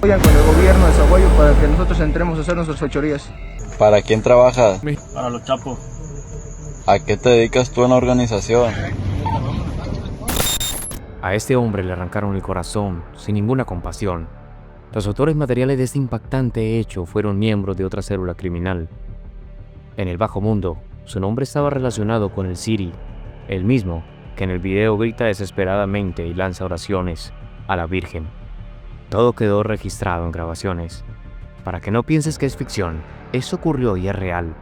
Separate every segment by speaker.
Speaker 1: Vayan con el gobierno de Zaguayo para que nosotros entremos a hacer nuestras fechorías.
Speaker 2: ¿Para quién trabajas?
Speaker 3: Para los chapos.
Speaker 2: ¿A qué te dedicas tú en la organización?
Speaker 4: A este hombre le arrancaron el corazón sin ninguna compasión. Los autores materiales de este impactante hecho fueron miembros de otra célula criminal. En el bajo mundo, su nombre estaba relacionado con el Siri, el mismo que en el video grita desesperadamente y lanza oraciones a la Virgen. Todo quedó registrado en grabaciones. Para que no pienses que es ficción, eso ocurrió y es real.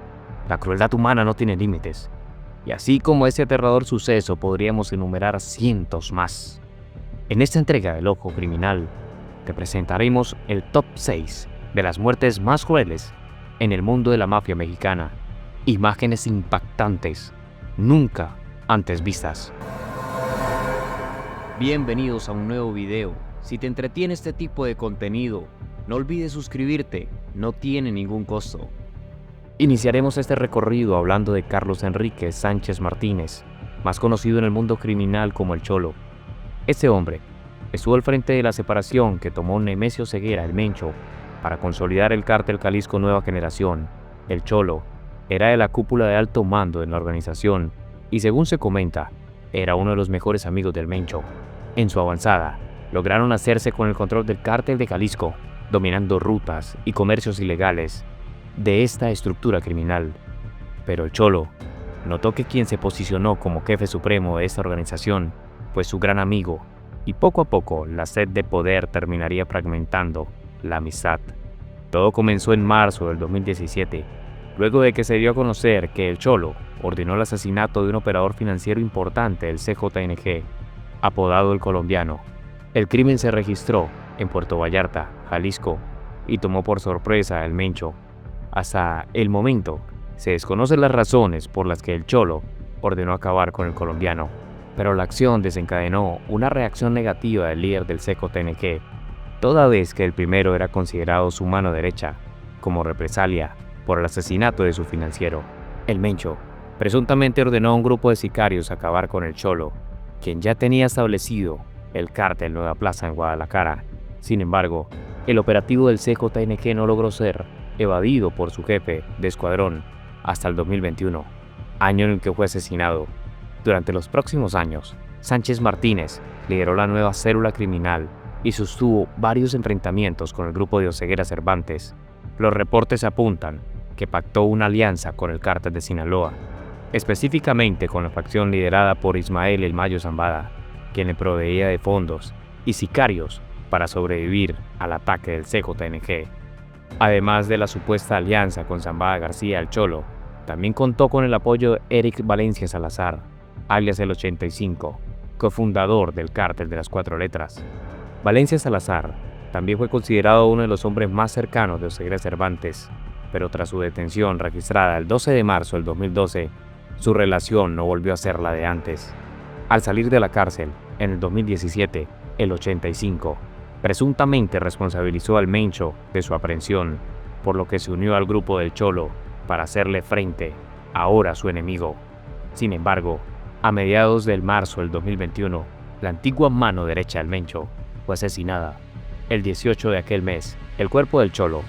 Speaker 4: La crueldad humana no tiene límites. Y así como ese aterrador suceso, podríamos enumerar cientos más. En esta entrega del Ojo Criminal, te presentaremos el top 6 de las muertes más crueles en el mundo de la mafia mexicana. Imágenes impactantes, nunca antes vistas. Bienvenidos a un nuevo video. Si te entretiene este tipo de contenido, no olvides suscribirte, no tiene ningún costo. Iniciaremos este recorrido hablando de Carlos Enrique Sánchez Martínez, más conocido en el mundo criminal como El Cholo. Este hombre estuvo al frente de la separación que tomó Nemesio Ceguera, el Mencho, para consolidar el cártel Jalisco Nueva Generación. El Cholo era de la cúpula de alto mando en la organización y, según se comenta, era uno de los mejores amigos del Mencho. En su avanzada, lograron hacerse con el control del cártel de Jalisco, dominando rutas y comercios ilegales de esta estructura criminal. Pero el Cholo notó que quien se posicionó como jefe supremo de esta organización fue su gran amigo, y poco a poco la sed de poder terminaría fragmentando la amistad. Todo comenzó en marzo del 2017, luego de que se dio a conocer que el Cholo ordenó el asesinato de un operador financiero importante del CJNG, apodado El Colombiano. El crimen se registró en Puerto Vallarta, Jalisco, y tomó por sorpresa al Mencho. Hasta el momento, se desconocen las razones por las que el Cholo ordenó acabar con El Colombiano, pero la acción desencadenó una reacción negativa del líder del CJNG, toda vez que el primero era considerado su mano derecha, como represalia por el asesinato de su financiero. El Mencho presuntamente ordenó a un grupo de sicarios acabar con el Cholo, quien ya tenía establecido el cártel Nueva Plaza en Guadalajara. Sin embargo, el operativo del CJNG no logró ser evadido por su jefe de escuadrón hasta el 2021, año en el que fue asesinado. Durante los próximos años, Sánchez Martínez lideró la nueva célula criminal y sostuvo varios enfrentamientos con el grupo de Oseguera Cervantes. Los reportes apuntan que pactó una alianza con el cártel de Sinaloa, específicamente con la facción liderada por Ismael El Mayo Zambada, quien le proveía de fondos y sicarios para sobrevivir al ataque del CJNG. Además de la supuesta alianza con Zambada García el Cholo, también contó con el apoyo de Eric Valencia Salazar, alias el 85, cofundador del cártel de las 4 letras. Valencia Salazar también fue considerado uno de los hombres más cercanos de Oseguera Cervantes, pero tras su detención registrada el 12 de marzo del 2012, su relación no volvió a ser la de antes. Al salir de la cárcel, en el 2017, el 85, presuntamente responsabilizó al Mencho de su aprehensión, por lo que se unió al grupo del Cholo para hacerle frente, ahora su enemigo. Sin embargo, a mediados del marzo del 2021, la antigua mano derecha del Mencho fue asesinada. El 18 de aquel mes, el cuerpo del Cholo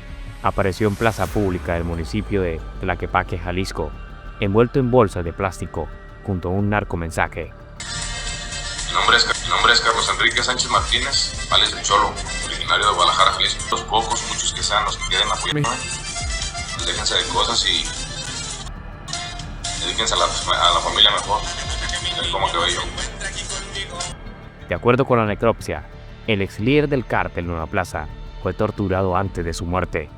Speaker 4: apareció en plaza pública del municipio de Tlaquepaque, Jalisco, envuelto en bolsas de plástico, junto a un narcomensaje.
Speaker 5: Mi nombre es Carlos Enrique Sánchez Martínez, alias El Cholo, originario de Guadalajara, Jalisco. Los pocos, muchos que sean los que quieren apoyarme, déjense de cosas y dedíquense a la familia mejor, como que veo yo.
Speaker 4: De acuerdo con la necropsia, el ex líder del cártel Nueva Plaza fue torturado antes de su muerte.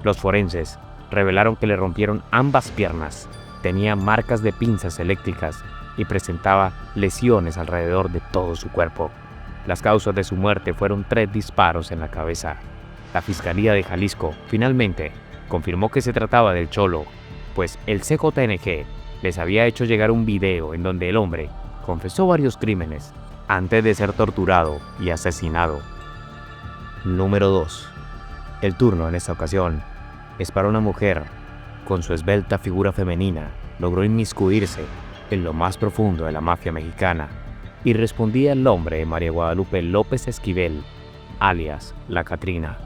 Speaker 4: Los forenses revelaron que le rompieron ambas piernas, tenía marcas de pinzas eléctricas y presentaba lesiones alrededor de todo su cuerpo. Las causas de su muerte fueron 3 disparos en la cabeza. La Fiscalía de Jalisco finalmente confirmó que se trataba del Cholo, pues el CJNG les había hecho llegar un video en donde el hombre confesó varios crímenes antes de ser torturado y asesinado. Número 2. El turno en esta ocasión es para una mujer. Con su esbelta figura femenina, logró inmiscuirse en lo más profundo de la mafia mexicana y respondía al nombre de María Guadalupe López Esquivel, alias La Catrina.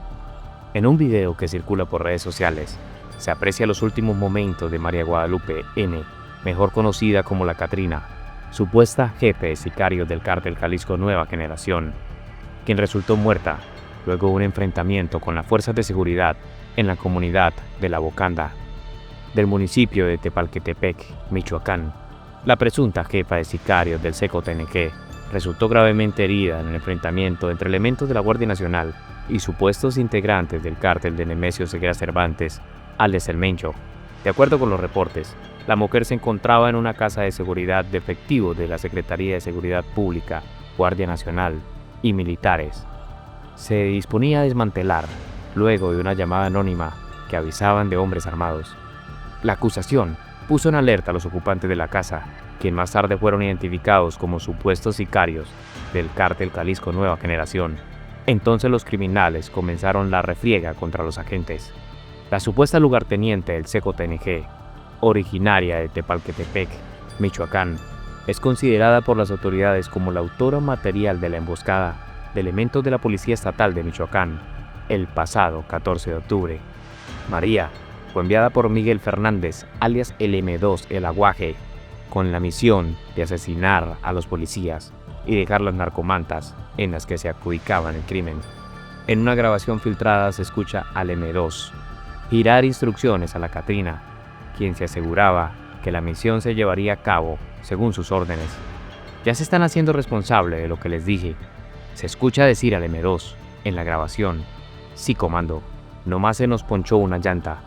Speaker 4: En un video que circula por redes sociales, se aprecia los últimos momentos de María Guadalupe N., mejor conocida como La Catrina, supuesta jefe de sicarios del cártel Jalisco Nueva Generación, quien resultó muerta luego de un enfrentamiento con las fuerzas de seguridad en la comunidad de La Bocanda, del municipio de Tepalquetepec, Michoacán. La presunta jefa de sicarios del CECOTNG resultó gravemente herida en el enfrentamiento entre elementos de la Guardia Nacional y supuestos integrantes del cártel de Nemesio Ceguera Cervantes, alias El Mencho. De acuerdo con los reportes, la mujer se encontraba en una casa de seguridad de efectivos de la Secretaría de Seguridad Pública, Guardia Nacional y militares. Se disponía a desmantelar luego de una llamada anónima que avisaban de hombres armados. La acusación puso en alerta a los ocupantes de la casa, quienes más tarde fueron identificados como supuestos sicarios del cártel Jalisco Nueva Generación. Entonces los criminales comenzaron la refriega contra los agentes. La supuesta lugarteniente del CECOTNG, originaria de Tepalquetepec, Michoacán, es considerada por las autoridades como la autora material de la emboscada de elementos de la Policía Estatal de Michoacán el pasado 14 de octubre. María fue enviada por Miguel Fernández, alias el M2 El Aguaje, con la misión de asesinar a los policías y dejar las narcomantas en las que se adjudicaban el crimen. En una grabación filtrada se escucha al M2 girar instrucciones a La Catrina, quien se aseguraba que la misión se llevaría a cabo según sus órdenes. Ya se están haciendo responsable de lo que les dije. Se escucha decir al M2 en la grabación: sí, comando, nomás se nos ponchó una llanta.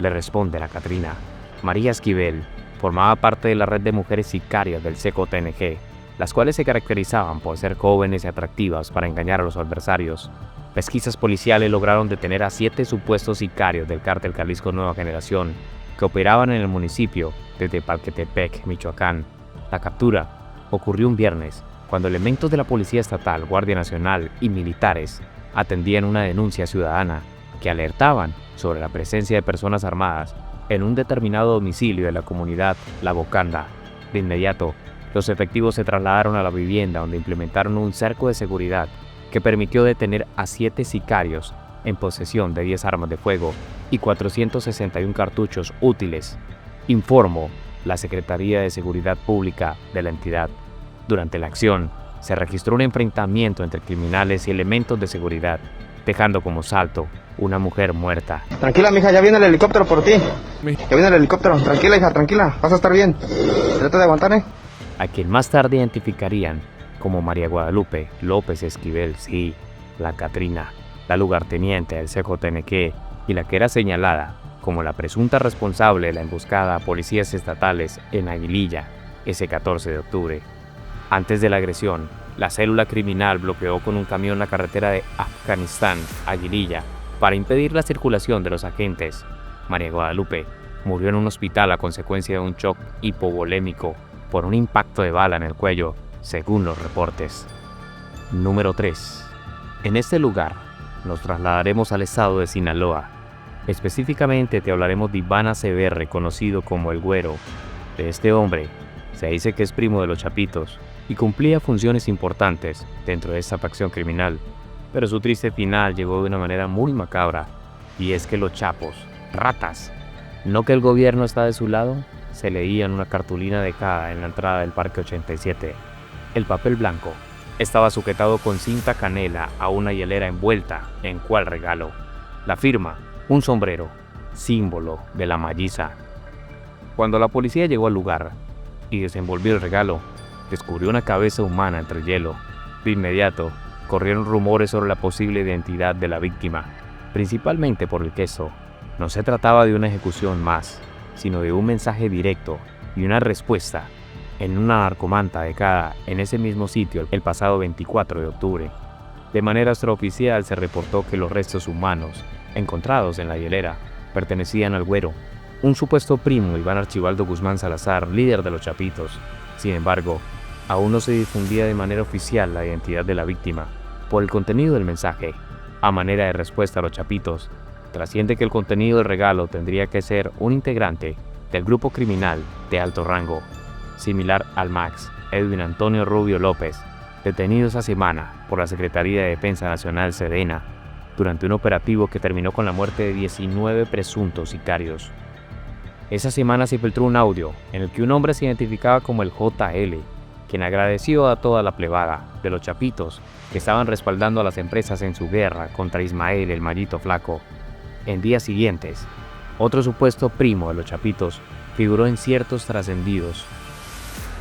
Speaker 4: Le responde La Catrina. María Esquivel formaba parte de la red de mujeres sicarias del CECOTNG, las cuales se caracterizaban por ser jóvenes y atractivas para engañar a los adversarios. Pesquisas policiales lograron detener a 7 supuestos sicarios del cártel Jalisco Nueva Generación que operaban en el municipio de Tepalquetepec, Michoacán. La captura ocurrió un viernes, cuando elementos de la Policía Estatal, Guardia Nacional y militares atendían una denuncia ciudadana que alertaban sobre la presencia de personas armadas en un determinado domicilio de la comunidad La Bocanda. De inmediato, los efectivos se trasladaron a la vivienda, donde implementaron un cerco de seguridad que permitió detener a 7 sicarios en posesión de 10 armas de fuego y 461 cartuchos útiles, informó la Secretaría de Seguridad Pública de la entidad. Durante la acción, se registró un enfrentamiento entre criminales y elementos de seguridad, dejando como saldo una mujer muerta.
Speaker 1: Tranquila, mija, ya viene el helicóptero por ti. Ya viene el helicóptero. Tranquila, hija, tranquila. Vas a estar bien. Trata de aguantar,
Speaker 4: A quien más tarde identificarían como María Guadalupe López Esquivel, sí, La Catrina, la lugarteniente del CECOTNG y la que era señalada como la presunta responsable de la emboscada a policías estatales en Aguililla ese 14 de octubre. Antes de la agresión, la célula criminal bloqueó con un camión la carretera de Afganistán a Aguililla para impedir la circulación de los agentes. María Guadalupe murió en un hospital a consecuencia de un shock hipovolémico por un impacto de bala en el cuello, según los reportes. Número 3. En este lugar nos trasladaremos al estado de Sinaloa. Específicamente te hablaremos de Iván Aceverre, conocido como El Güero. De este hombre se dice que es primo de los Chapitos y cumplía funciones importantes dentro de esta facción criminal, pero su triste final llegó de una manera muy macabra, y es que los chapos, ratas, ¿no que el gobierno está de su lado?, se leía en una cartulina dejada en la entrada del Parque 87. El papel blanco estaba sujetado con cinta canela a una hielera envuelta en cual regalo. La firma, un sombrero, símbolo de la malliza. Cuando la policía llegó al lugar y desenvolvió el regalo, descubrió una cabeza humana entre el hielo. De inmediato, corrieron rumores sobre la posible identidad de la víctima, principalmente por el queso. No se trataba de una ejecución más, sino de un mensaje directo y una respuesta en una narcomanta dejada en ese mismo sitio el pasado 24 de octubre. De manera extraoficial se reportó que los restos humanos encontrados en la hielera pertenecían al Güero, un supuesto primo de Iván Archibaldo Guzmán Salazar, líder de los Chapitos. Sin embargo, aún no se difundía de manera oficial la identidad de la víctima. Por el contenido del mensaje, a manera de respuesta a los Chapitos, trasciende que el contenido del regalo tendría que ser un integrante del grupo criminal de alto rango, similar al Max Edwin Antonio Rubio López, detenido esa semana por la Secretaría de Defensa Nacional Sedena. durante un operativo que terminó con la muerte de 19 presuntos sicarios. Esa semana se filtró un audio en el que un hombre se identificaba como el JL, quien agradeció a toda la plebada de los chapitos que estaban respaldando a las empresas en su guerra contra Ismael el Mallito Flaco. En días siguientes, otro supuesto primo de los chapitos figuró en ciertos trascendidos.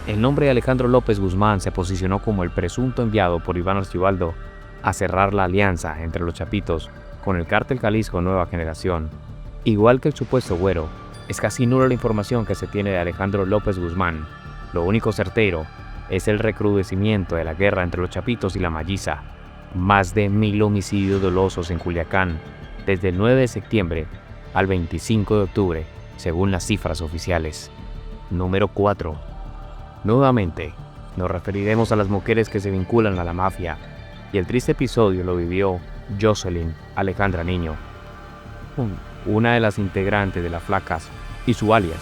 Speaker 4: El nombre de Alejandro López Guzmán se posicionó como el presunto enviado por Iván Archibaldo a cerrar la alianza entre los chapitos con el Cártel Jalisco Nueva Generación. Igual que el supuesto güero, es casi nula la información que se tiene de Alejandro López Guzmán. Lo único certero es el recrudecimiento de la guerra entre los chapitos y la malliza. Más de 1000 homicidios dolosos en Culiacán, desde el 9 de septiembre al 25 de octubre, según las cifras oficiales. Número 4. Nuevamente, nos referiremos a las mujeres que se vinculan a la mafia, y el triste episodio lo vivió Jocelyn Alejandra Niño, una de las integrantes de las Flacas, y su alias,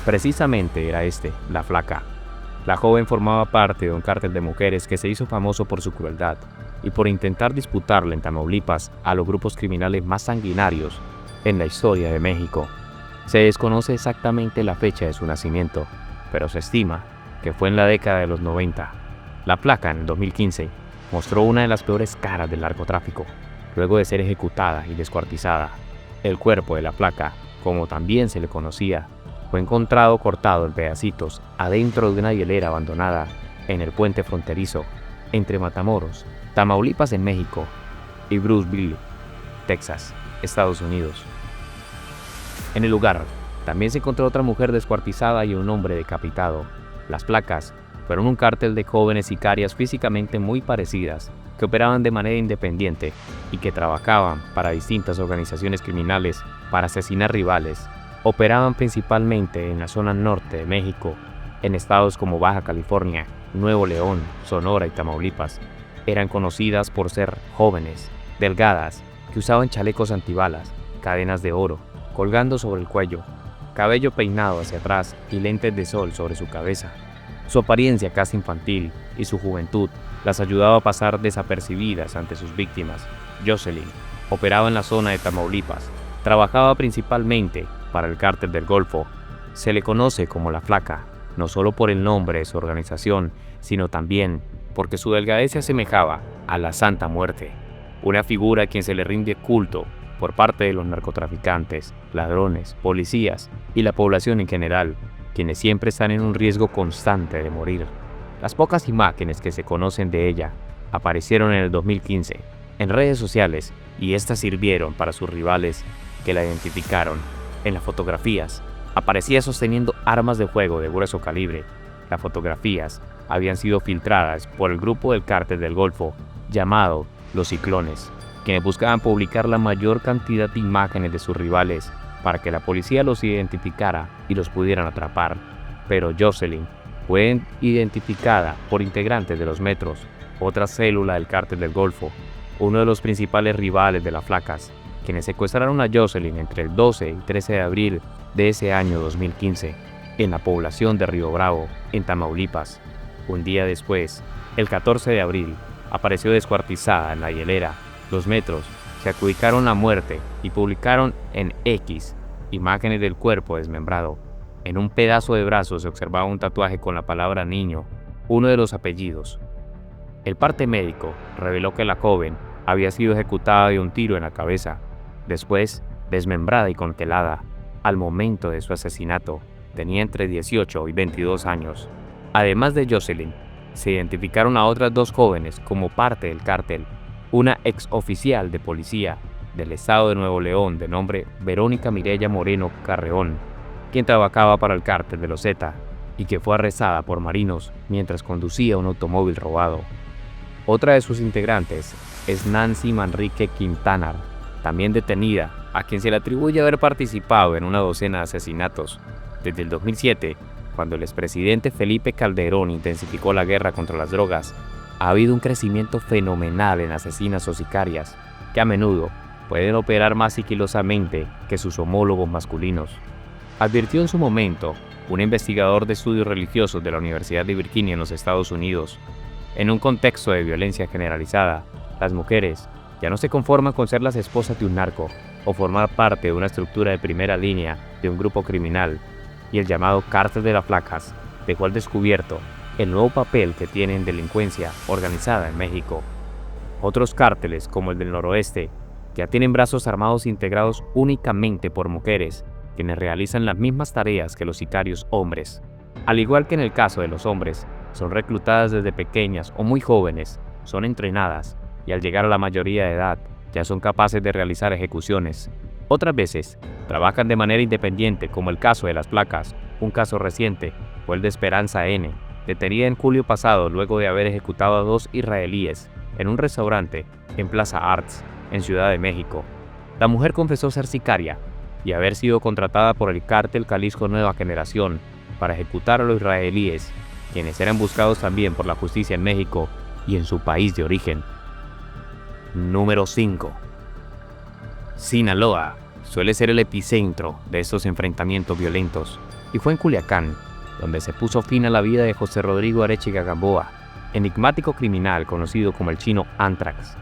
Speaker 4: precisamente era la Flaca. La joven formaba parte de un cártel de mujeres que se hizo famoso por su crueldad y por intentar disputarle en Tamaulipas a los grupos criminales más sanguinarios en la historia de México. Se desconoce exactamente la fecha de su nacimiento, pero se estima que fue en la década de los 90. La Flaca, en el 2015, mostró una de las peores caras del narcotráfico, luego de ser ejecutada y descuartizada. El cuerpo de la Flaca, como también se le conocía, fue encontrado cortado en pedacitos adentro de una hielera abandonada en el puente fronterizo entre Matamoros, Tamaulipas en México, y Brownsville, Texas, Estados Unidos. En el lugar también se encontró otra mujer descuartizada y un hombre decapitado. Las Flacas fueron un cártel de jóvenes sicarias físicamente muy parecidas, que operaban de manera independiente y que trabajaban para distintas organizaciones criminales para asesinar rivales. Operaban principalmente en la zona norte de México, en estados como Baja California, Nuevo León, Sonora y Tamaulipas. Eran conocidas por ser jóvenes, delgadas, que usaban chalecos antibalas, cadenas de oro, colgando sobre el cuello, cabello peinado hacia atrás y lentes de sol sobre su cabeza. Su apariencia casi infantil y su juventud las ayudaba a pasar desapercibidas ante sus víctimas. Jocelyn operaba en la zona de Tamaulipas, trabajaba principalmente para el Cártel del Golfo. Se le conoce como la Flaca, no solo por el nombre de su organización, sino también porque su delgadez se asemejaba a la Santa Muerte, una figura a quien se le rinde culto por parte de los narcotraficantes, ladrones, policías y la población en general, quienes siempre están en un riesgo constante de morir. Las pocas imágenes que se conocen de ella aparecieron en el 2015 en redes sociales y estas sirvieron para sus rivales que la identificaron. En las fotografías aparecía sosteniendo armas de fuego de grueso calibre. Las fotografías habían sido filtradas por el grupo del Cártel del Golfo llamado Los Ciclones, quienes buscaban publicar la mayor cantidad de imágenes de sus rivales para que la policía los identificara y los pudieran atrapar. Pero Jocelyn fue identificada por integrantes de los Metros, otra célula del Cártel del Golfo, uno de los principales rivales de las Flacas, quienes secuestraron a Jocelyn entre el 12 y 13 de abril de ese año 2015, en la población de Río Bravo, en Tamaulipas. Un día después, el 14 de abril, apareció descuartizada en la hielera. Los Metros se adjudicaron la muerte y publicaron en X imágenes del cuerpo desmembrado. En un pedazo de brazo se observaba un tatuaje con la palabra niño, uno de los apellidos. El parte médico reveló que la joven había sido ejecutada de un tiro en la cabeza, después desmembrada y congelada. Al momento de su asesinato, tenía entre 18 y 22 años. Además de Jocelyn, se identificaron a otras dos jóvenes como parte del cártel, una exoficial de policía del estado de Nuevo León de nombre Verónica Mireya Moreno Carreón, quien trabajaba para el cártel de los Zeta y que fue arrestada por marinos mientras conducía un automóvil robado. Otra de sus integrantes es Nancy Manrique Quintanar, también detenida, a quien se le atribuye haber participado en una docena de asesinatos. Desde el 2007, cuando el expresidente Felipe Calderón intensificó la guerra contra las drogas, ha habido un crecimiento fenomenal en asesinas o sicarias, que a menudo pueden operar más sigilosamente que sus homólogos masculinos. Advirtió en su momento un investigador de estudios religiosos de la Universidad de Virginia en los Estados Unidos. En un contexto de violencia generalizada, las mujeres ya no se conforman con ser las esposas de un narco o formar parte de una estructura de primera línea de un grupo criminal, y el llamado Cártel de las Flacas dejó al descubierto el nuevo papel que tiene en delincuencia organizada en México. Otros cárteles, como el del noroeste, ya tienen brazos armados integrados únicamente por mujeres, quienes realizan las mismas tareas que los sicarios hombres. Al igual que en el caso de los hombres, son reclutadas desde pequeñas o muy jóvenes, son entrenadas y al llegar a la mayoría de edad ya son capaces de realizar ejecuciones. Otras veces, trabajan de manera independiente, como el caso de las Flacas. Un caso reciente fue el de Esperanza N., detenida en julio pasado luego de haber ejecutado a 2 israelíes en un restaurante en Plaza Arts, en Ciudad de México. La mujer confesó ser sicaria y haber sido contratada por el cártel Jalisco Nueva Generación para ejecutar a los israelíes, quienes eran buscados también por la justicia en México y en su país de origen. Número 5. Sinaloa suele ser el epicentro de estos enfrentamientos violentos, y fue en Culiacán donde se puso fin a la vida de José Rodrigo Arechiga Gamboa, enigmático criminal conocido como el Chino Anthrax.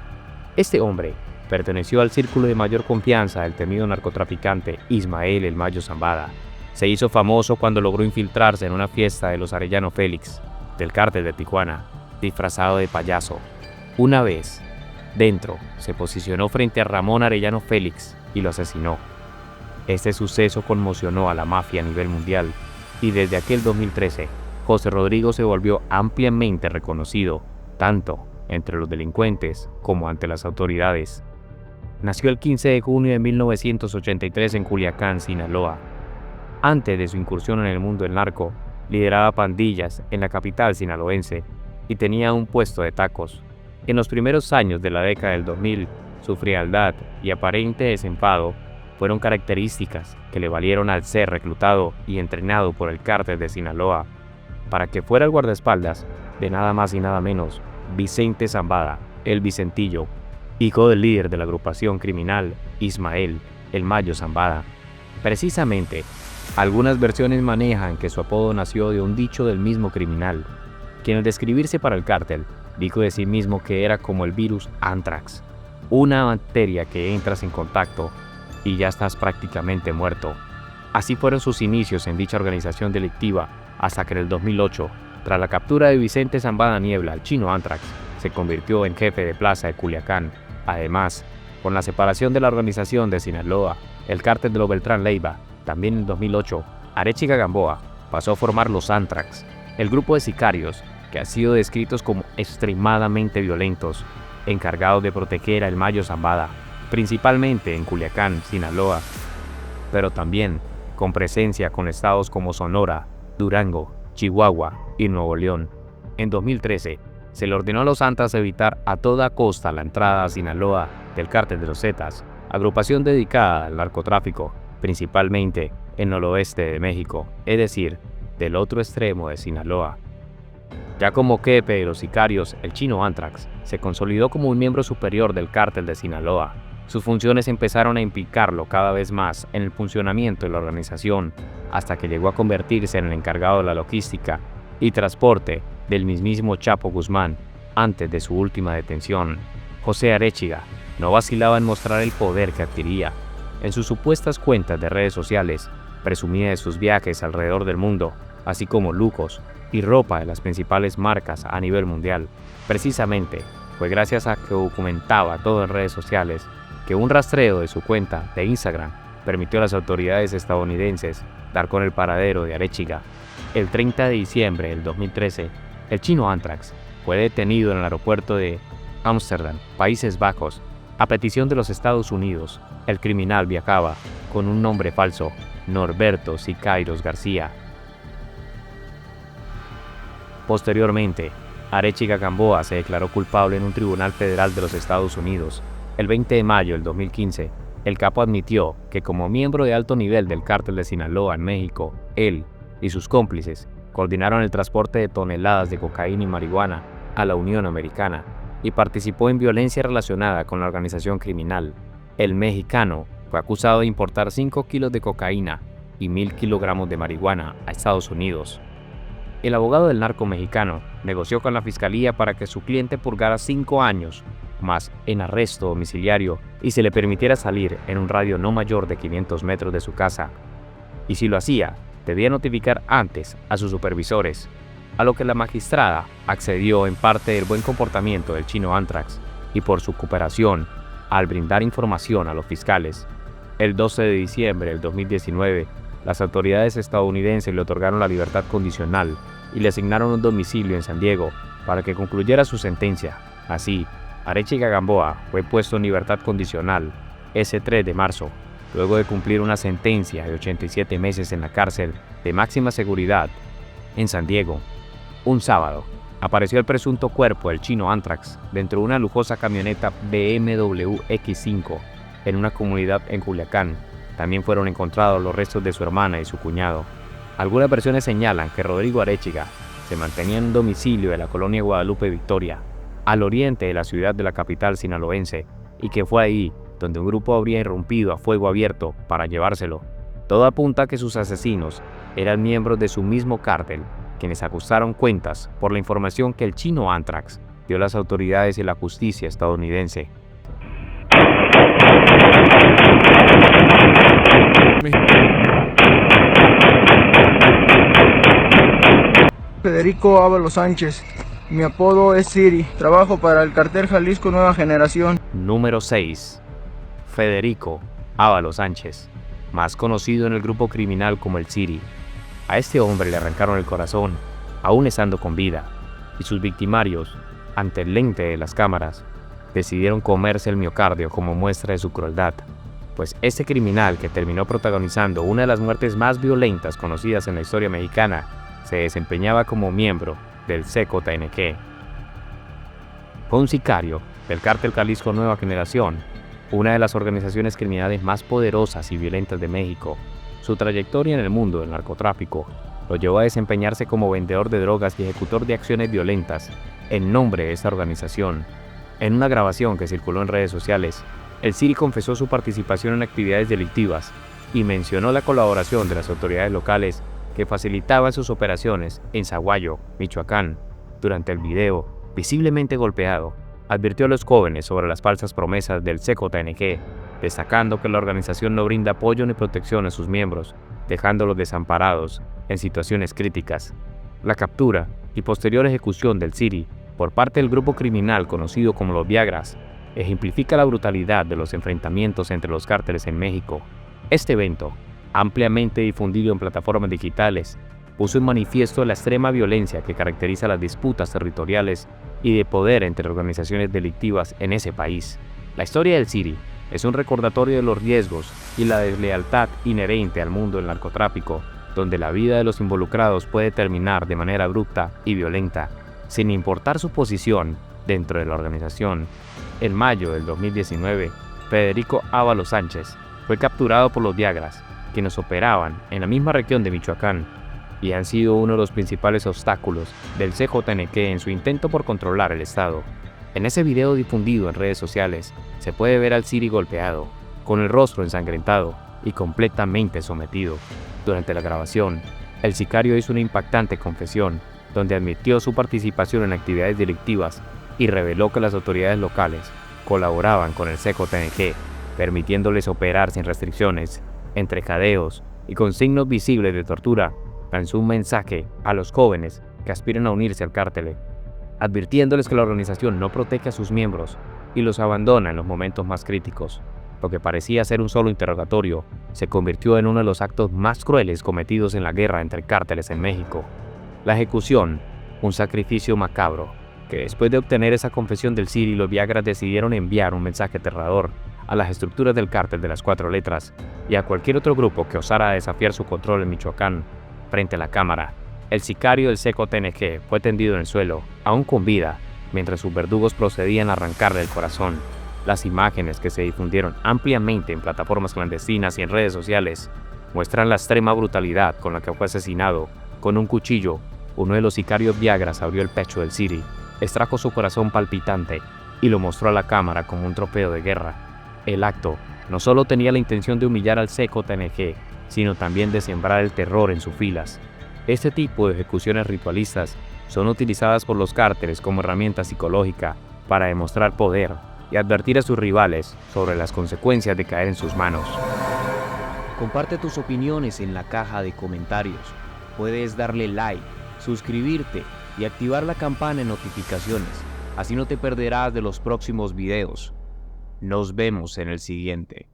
Speaker 4: Este hombre perteneció al círculo de mayor confianza del temido narcotraficante Ismael El Mayo Zambada. Se hizo famoso cuando logró infiltrarse en una fiesta de los Arellano Félix, del cártel de Tijuana, disfrazado de payaso. Una vez, dentro, se posicionó frente a Ramón Arellano Félix y lo asesinó. Este suceso conmocionó a la mafia a nivel mundial, y desde aquel 2013, José Rodrigo se volvió ampliamente reconocido, tanto entre los delincuentes como ante las autoridades. Nació el 15 de junio de 1983 en Culiacán, Sinaloa. Antes de su incursión en el mundo del narco, lideraba pandillas en la capital sinaloense y tenía un puesto de tacos. En los primeros años de la década del 2000, su frialdad y aparente desenfado fueron características que le valieron al ser reclutado y entrenado por el cártel de Sinaloa para que fuera el guardaespaldas de nada más y nada menos Vicente Zambada, el Vicentillo, hijo del líder de la agrupación criminal Ismael El Mayo Zambada. Precisamente, algunas versiones manejan que su apodo nació de un dicho del mismo criminal, quien al describirse para el cártel dijo de sí mismo que era como el virus Anthrax, una bacteria que entras en contacto y ya estás prácticamente muerto. Así fueron sus inicios en dicha organización delictiva, hasta que en el 2008, tras la captura de Vicente Zambada Niebla, el Chino Anthrax se convirtió en jefe de plaza de Culiacán. Además, con la separación de la organización de Sinaloa, el cártel de los Beltrán Leiva, también en 2008, Arechiga Gamboa pasó a formar los Anthrax, el grupo de sicarios que han sido descritos como extremadamente violentos, encargados de proteger a El Mayo Zambada, principalmente en Culiacán, Sinaloa, pero también con presencia con estados como Sonora, Durango, Chihuahua y Nuevo León. En 2013, se le ordenó a los Anthrax evitar a toda costa la entrada a Sinaloa del Cártel de los Zetas, agrupación dedicada al narcotráfico, principalmente en el noroeste de México, es decir, del otro extremo de Sinaloa. Ya como jefe de los sicarios, el Chino Anthrax se consolidó como un miembro superior del Cártel de Sinaloa. Sus funciones empezaron a implicarlo cada vez más en el funcionamiento de la organización, hasta que llegó a convertirse en el encargado de la logística y transporte del mismísimo Chapo Guzmán antes de su última detención. José Arechiga no vacilaba en mostrar el poder que adquiría. En sus supuestas cuentas de redes sociales, presumía de sus viajes alrededor del mundo, así como lujos y ropa de las principales marcas a nivel mundial. Precisamente, fue gracias a que documentaba todo en redes sociales que un rastreo de su cuenta de Instagram permitió a las autoridades estadounidenses dar con el paradero de Arechiga. El 30 de diciembre del 2013, el Chino Anthrax fue detenido en el aeropuerto de Ámsterdam, Países Bajos. A petición de los Estados Unidos, el criminal viajaba con un nombre falso, Norberto Siqueiros García. Posteriormente, Arechiga Gamboa se declaró culpable en un tribunal federal de los Estados Unidos. El 20 de mayo del 2015, el capo admitió que como miembro de alto nivel del cártel de Sinaloa en México, él y sus cómplices coordinaron el transporte de toneladas de cocaína y marihuana a la Unión Americana y participó en violencia relacionada con la organización criminal. El mexicano fue acusado de importar 5 kilos de cocaína y 1.000 kilogramos de marihuana a Estados Unidos. El abogado del narco mexicano negoció con la fiscalía para que su cliente purgara 5 años más en arresto domiciliario y se le permitiera salir en un radio no mayor de 500 metros de su casa. Y si lo hacía, debía notificar antes a sus supervisores, a lo que la magistrada accedió en parte del buen comportamiento del chino Anthrax y por su cooperación al brindar información a los fiscales. El 12 de diciembre del 2019, las autoridades estadounidenses le otorgaron la libertad condicional y le asignaron un domicilio en San Diego para que concluyera su sentencia. Así, Arechiga Gamboa fue puesto en libertad condicional ese 3 de marzo, luego de cumplir una sentencia de 87 meses en la cárcel de máxima seguridad en San Diego. Un sábado, apareció el presunto cuerpo del chino Anthrax dentro de una lujosa camioneta BMW X5 en una comunidad en Culiacán. También fueron encontrados los restos de su hermana y su cuñado. Algunas versiones señalan que Rodrigo Arechiga se mantenía en un domicilio de la colonia Guadalupe Victoria, al oriente de la ciudad de la capital sinaloense, y que fue ahí donde un grupo habría irrumpido a fuego abierto para llevárselo. Todo apunta a que sus asesinos eran miembros de su mismo cártel, quienes ajustaron cuentas por la información que el chino Anthrax dio a las autoridades y la justicia estadounidense.
Speaker 3: Federico Ábalos Sánchez. Mi apodo es Siri. Trabajo para el cartel Jalisco Nueva Generación.
Speaker 4: Número 6. Federico Ábalos Sánchez, más conocido en el grupo criminal como el Siri. A este hombre le arrancaron el corazón, aún estando con vida, y sus victimarios, ante el lente de las cámaras, decidieron comerse el miocardio como muestra de su crueldad, pues este criminal, que terminó protagonizando una de las muertes más violentas conocidas en la historia mexicana, se desempeñaba como miembro del CKNG. Fue un sicario del cártel Jalisco Nueva Generación, una de las organizaciones criminales más poderosas y violentas de México. Su trayectoria en el mundo del narcotráfico lo llevó a desempeñarse como vendedor de drogas y ejecutor de acciones violentas en nombre de esta organización. En una grabación que circuló en redes sociales, el Siri confesó su participación en actividades delictivas y mencionó la colaboración de las autoridades locales que facilitaban sus operaciones en Sahuayo, Michoacán. Durante el video, visiblemente golpeado, advirtió a los jóvenes sobre las falsas promesas del CKNG, destacando que la organización no brinda apoyo ni protección a sus miembros, dejándolos desamparados en situaciones críticas. La captura y posterior ejecución del Siri por parte del grupo criminal conocido como los Viagras ejemplifica la brutalidad de los enfrentamientos entre los cárteles en México. Este evento, ampliamente difundido en plataformas digitales, puso en manifiesto la extrema violencia que caracteriza las disputas territoriales y de poder entre organizaciones delictivas en ese país. La historia del Siri es un recordatorio de los riesgos y la deslealtad inherente al mundo del narcotráfico, donde la vida de los involucrados puede terminar de manera abrupta y violenta, sin importar su posición dentro de la organización. En mayo del 2019, Federico Ábalos Sánchez fue capturado por los Viagras, quienes operaban en la misma región de Michoacán y han sido uno de los principales obstáculos del CKNG en su intento por controlar el estado. En ese video difundido en redes sociales se puede ver al Siri golpeado, con el rostro ensangrentado y completamente sometido. Durante la grabación, el sicario hizo una impactante confesión, donde admitió su participación en actividades delictivas y reveló que las autoridades locales colaboraban con el CKNG, permitiéndoles operar sin restricciones, entre jadeos y con signos visibles de tortura. Lanzó un mensaje a los jóvenes que aspiran a unirse al cártel, advirtiéndoles que la organización no protege a sus miembros y los abandona en los momentos más críticos. Lo que parecía ser un solo interrogatorio se convirtió en uno de los actos más crueles cometidos en la guerra entre cárteles en México. La ejecución, un sacrificio macabro, que después de obtener esa confesión del Siri, los Viagras decidieron enviar un mensaje aterrador a las estructuras del cártel de las 4 letras y a cualquier otro grupo que osara desafiar su control en Michoacán. Frente a la cámara, el sicario del CKNG fue tendido en el suelo, aún con vida, mientras sus verdugos procedían a arrancarle el corazón. Las imágenes que se difundieron ampliamente en plataformas clandestinas y en redes sociales muestran la extrema brutalidad con la que fue asesinado. Con un cuchillo, uno de los sicarios Viagras abrió el pecho del Siri, extrajo su corazón palpitante y lo mostró a la cámara como un trofeo de guerra. El acto no solo tenía la intención de humillar al CKNG, sino también de sembrar el terror en sus filas. Este tipo de ejecuciones ritualistas son utilizadas por los cárteles como herramienta psicológica para demostrar poder y advertir a sus rivales sobre las consecuencias de caer en sus manos. Comparte tus opiniones en la caja de comentarios. Puedes darle like, suscribirte y activar la campana de notificaciones. Así no te perderás de los próximos videos. Nos vemos en el siguiente.